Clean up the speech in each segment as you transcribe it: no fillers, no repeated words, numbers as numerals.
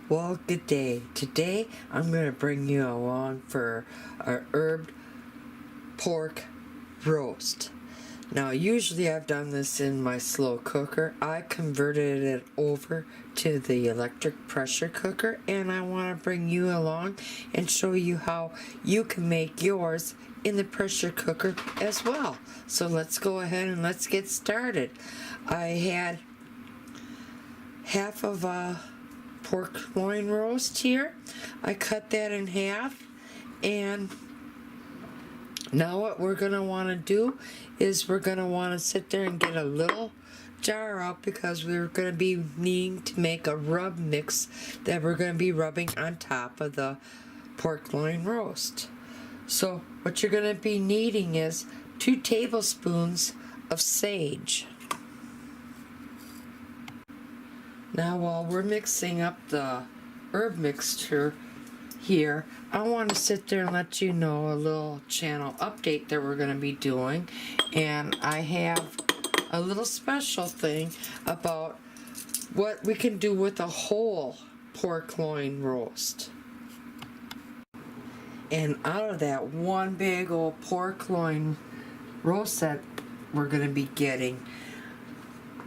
Well, good day. Today I'm going to bring you along for our herb pork roast. Now, usually I've done this in my slow cooker. I converted it over to the electric pressure cooker, and I want to bring you along and show you how you can make yours in the pressure cooker as well. So let's go ahead and let's get started. I had half of a pork loin roast here. I cut that in half, and now what we're going to want to do is we're going to want to sit there and get a little jar out, because we're going to be needing to make a rub mix that we're going to be rubbing on top of the pork loin roast. So what you're going to be needing is 2 tablespoons of sage. Now, while we're mixing up the herb mixture here, I want to sit there and let you know a little channel update that we're going to be doing. And I have a little special thing about what we can do with a whole pork loin roast. And out of that one big old pork loin roast that we're going to be getting,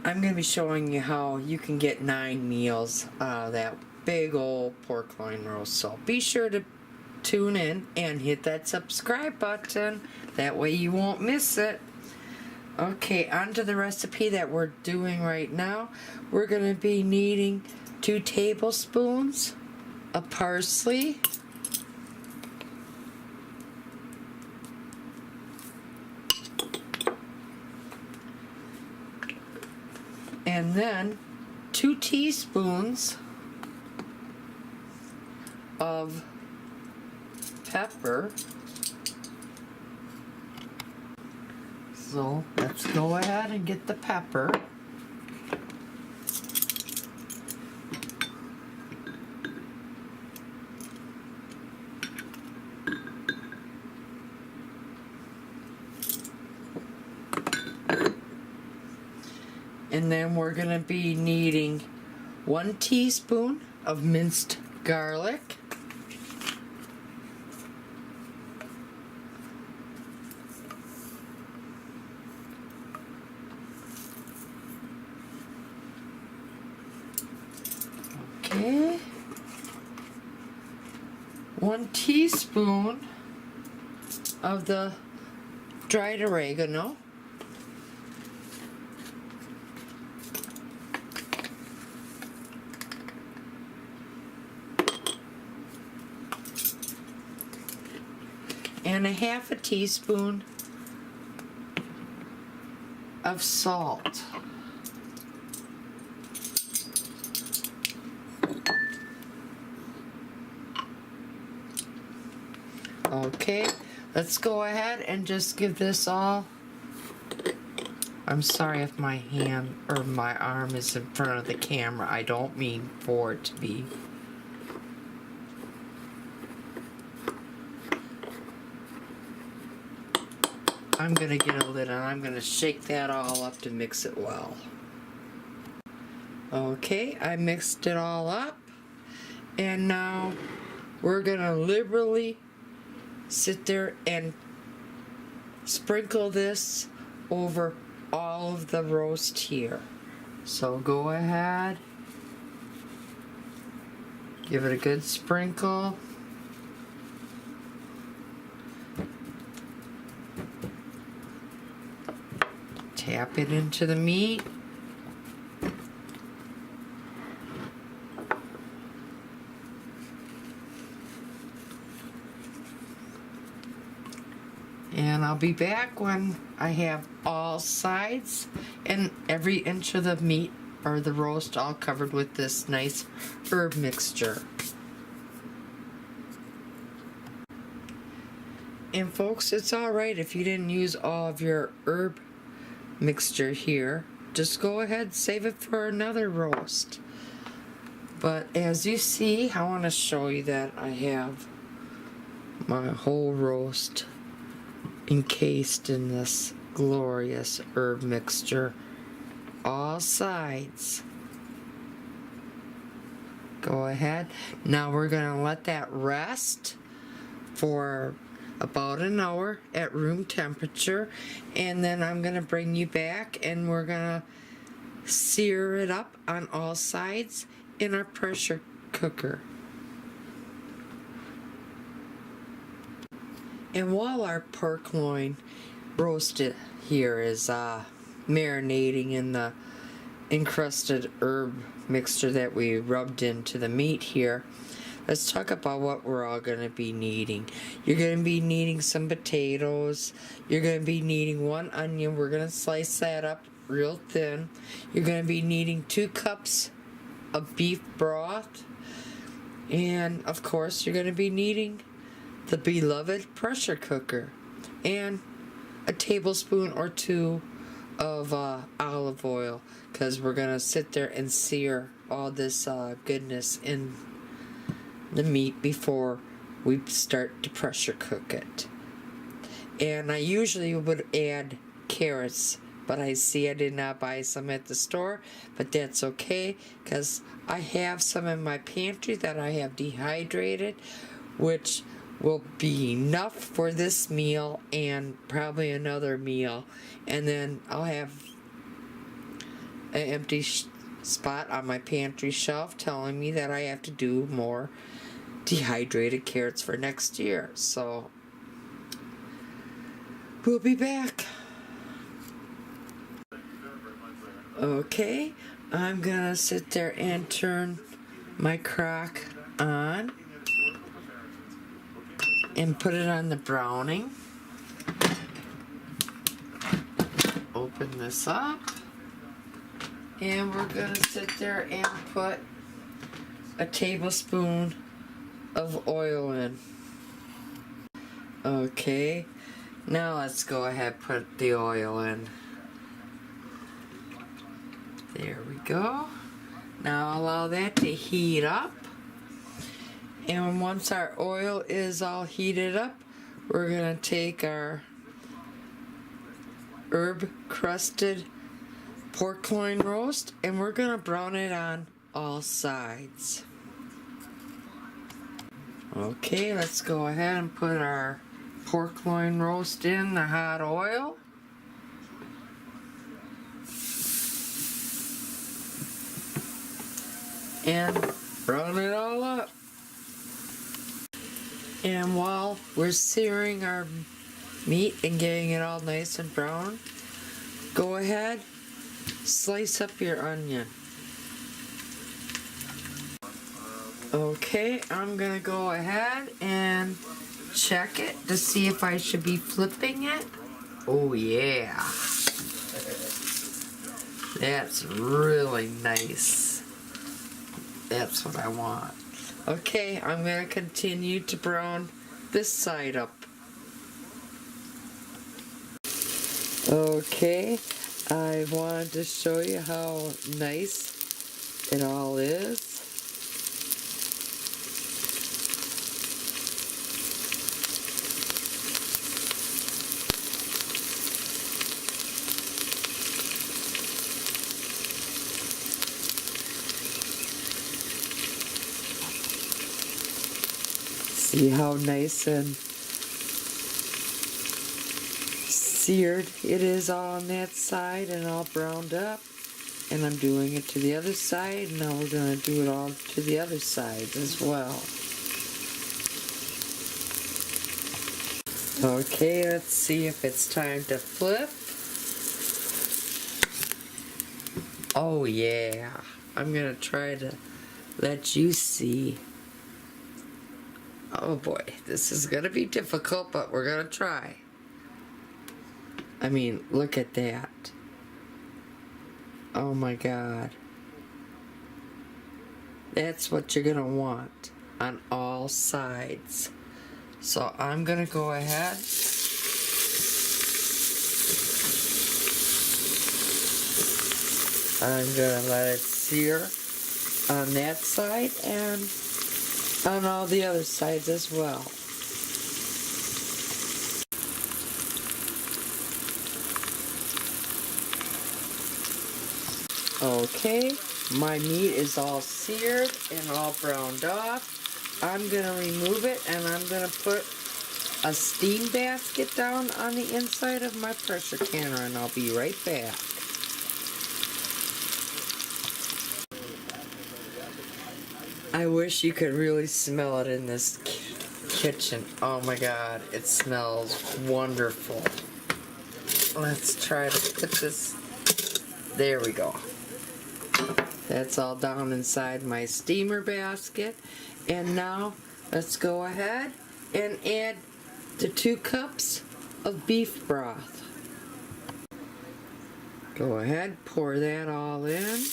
I'm going to be showing you how you can get 9 meals out of that big old pork loin roast. So be sure to tune in and hit that subscribe button. That way you won't miss it. Okay, on to the recipe that we're doing right now. We're going to be needing 2 tablespoons of parsley, and then 2 teaspoons of pepper. So let's go ahead and get the pepper. And then we're going to be needing 1 teaspoon of minced garlic, okay, 1 teaspoon of the dried oregano, and a half a teaspoon of salt. Okay, let's go ahead and just give this all. I'm sorry if my hand or my arm is in front of the camera. I don't mean for it to be. I'm going to get a lid on. I'm going to shake that all up to mix it well. Okay, I mixed it all up. And now we're going to liberally sit there and sprinkle this over all of the roast here. So go ahead. Give it a good sprinkle. Tap it into the meat. And I'll be back when I have all sides and every inch of the meat or the roast all covered with this nice herb mixture. And folks, it's alright if you didn't use all of your herb mixture here. Just go ahead and save it for another roast. But as you see, I want to show you that I have my whole roast encased in this glorious herb mixture, all sides. Go ahead. Now we're going to let that rest for about an hour at room temperature, and then I'm going to bring you back and we're going to sear it up on all sides in our pressure cooker. And while our pork loin roasted here is marinating in the encrusted herb mixture that we rubbed into the meat here, let's talk about what we're all going to be needing. You're going to be needing some potatoes. You're going to be needing 1 onion. We're going to slice that up real thin. You're going to be needing 2 cups of beef broth. And of course, you're going to be needing the beloved pressure cooker and a tablespoon or 2 of olive oil, because we're going to sit there and sear all this goodness in the meat before we start to pressure cook it. And I usually would add carrots, but I see I did not buy some at the store, but that's okay because I have some in my pantry that I have dehydrated, which will be enough for this meal and probably another meal. And then I'll have an empty spot on my pantry shelf telling me that I have to do more dehydrated carrots for next year. So we'll be back. Okay, I'm gonna sit there and turn my crock on and put it on the browning. Open this up, and we're gonna sit there and put a tablespoon of oil in. Okay, now let's go ahead and put the oil in. There we go. Now allow that to heat up. And once our oil is all heated up, we're going to take our herb crusted pork loin roast and we're going to brown it on all sides. Okay, let's go ahead and put our pork loin roast in the hot oil. And brown it all up. And while we're searing our meat and getting it all nice and brown, go ahead, slice up your onion. Okay, I'm gonna go ahead and check it to see if I should be flipping it. Oh yeah, that's really nice. That's what I want. Okay, I'm going to continue to brown this side up. Okay, I wanted to show you how nice it all is. See how nice and seared it is on that side and all browned up. And I'm doing it to the other side. Now we're going to do it all to the other sides as well. Okay, let's see if it's time to flip. Oh yeah, I'm going to try to let you see. Oh boy, this is going to be difficult, but we're going to try. I mean, look at that. Oh my God. That's what you're going to want on all sides. So I'm going to go ahead. I'm going to let it sear on that side and on all the other sides as well. Okay, my meat is all seared and all browned off. I'm going to remove it and I'm going to put a steam basket down on the inside of my pressure canner, and I'll be right back. I wish you could really smell it in this kitchen. Oh my god, it smells wonderful. Let's try to put this. There we go. That's all down inside my steamer basket. And now let's go ahead and add the 2 cups of beef broth. Go ahead, pour that all in.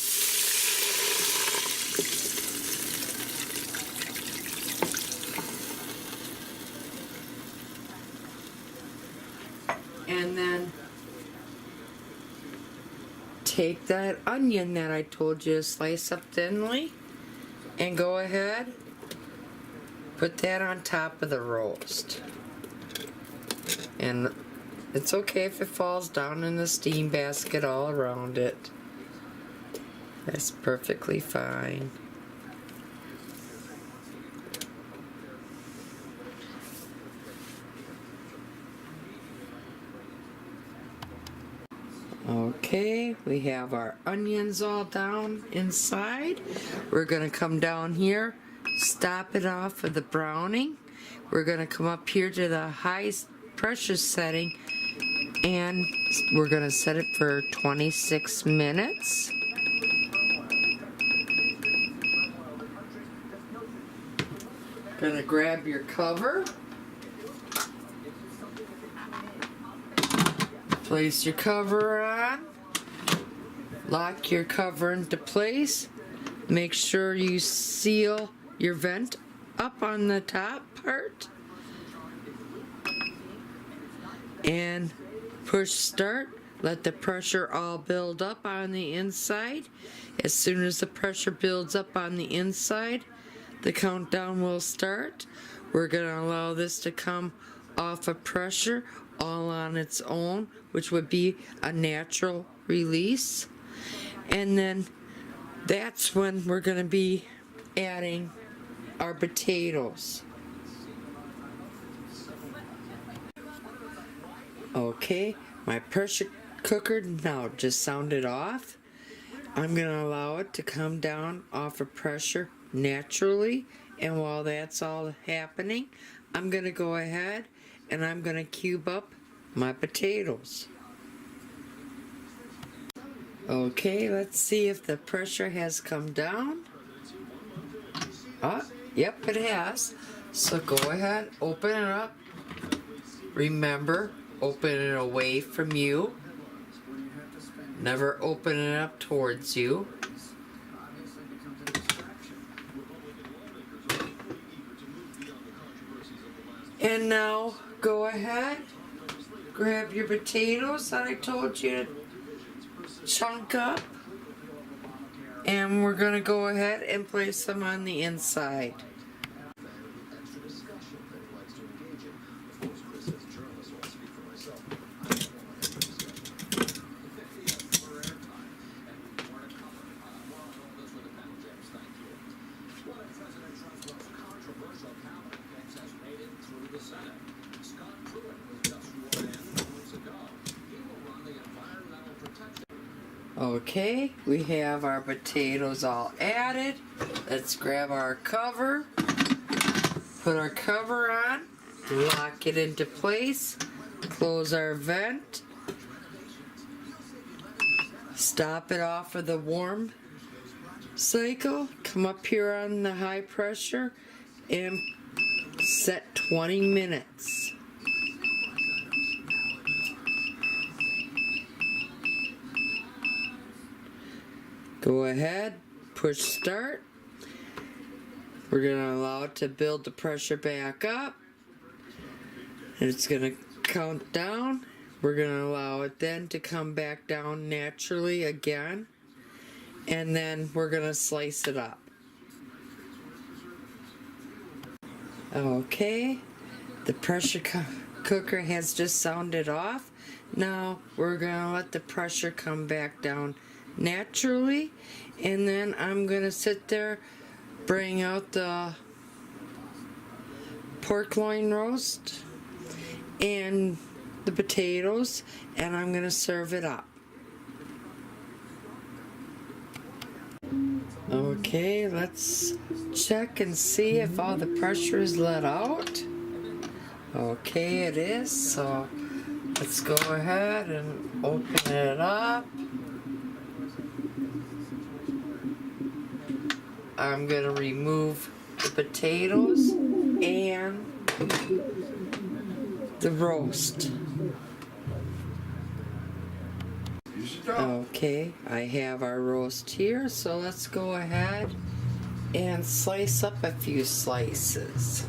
And then take that onion that I told you to slice up thinly and go ahead, put that on top of the roast. And it's okay if it falls down in the steam basket all around it. That's perfectly fine. Okay, we have our onions all down inside. We're going to come down here, stop it off of the browning. We're going to come up here to the high pressure setting and we're going to set it for 26 minutes. Going to grab your cover. Place your cover on, lock your cover into place, make sure you seal your vent up on the top part, and push start. Let the pressure all build up on the inside. As soon as the pressure builds up on the inside, the countdown will start. We're going to allow this to come off of pressure all on its own, which would be a natural release. And then that's when we're going to be adding our potatoes. Okay, my pressure cooker now just sounded off. I'm going to allow it to come down off of pressure naturally, and while that's all happening, I'm going to go ahead and I'm going to cube up my potatoes. Okay, let's see if the pressure has come down. Yep, it has. So go ahead, open it up. Remember, open it away from you. Never open it up towards you. And now go ahead, grab your potatoes that I told you to chunk up, and we're going to go ahead and place them on the inside. Okay, we have our potatoes all added. Let's grab our cover, put our cover on, lock it into place, close our vent, stop it off of the warm cycle, come up here on the high pressure, and set 20 minutes. Go ahead, push start. We're going to allow it to build the pressure back up. And it's going to count down. We're going to allow it then to come back down naturally again. And then we're going to slice it up. Okay, the pressure cooker has just sounded off. Now we're going to let the pressure come back down naturally, and then I'm gonna sit there, bring out the pork loin roast and the potatoes, and I'm gonna serve it up. Okay, let's check and see if all the pressure is let out. Okay, it is, so let's go ahead and open it up. I'm gonna remove the potatoes and the roast. Okay, I have our roast here, so let's go ahead and slice up a few slices.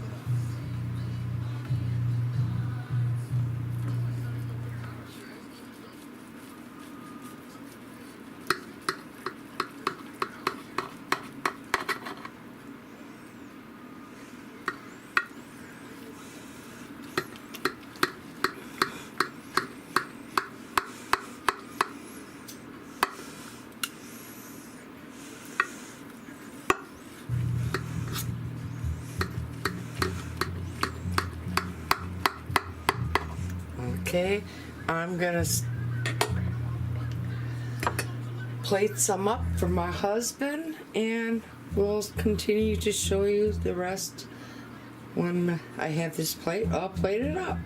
Okay, I'm gonna plate some up for my husband, and we'll continue to show you the rest when I have this plate all plated up.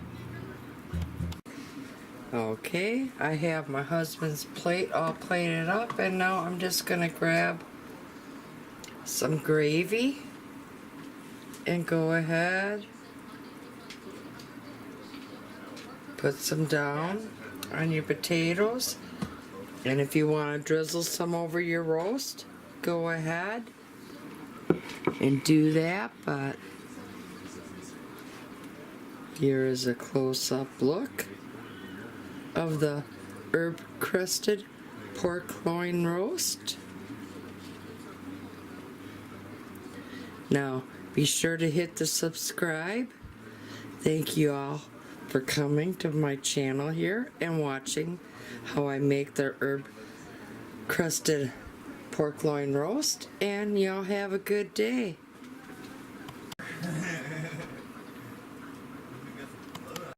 Okay, I have my husband's plate all plated up, and now I'm just gonna grab some gravy and go ahead, put some down on your potatoes, and if you want to drizzle some over your roast, go ahead and do that. But here is a close-up look of the herb crusted pork loin roast. Now be sure to hit the subscribe. Thank you all for coming to my channel here and watching how I make the herb crusted pork loin roast, and y'all have a good day.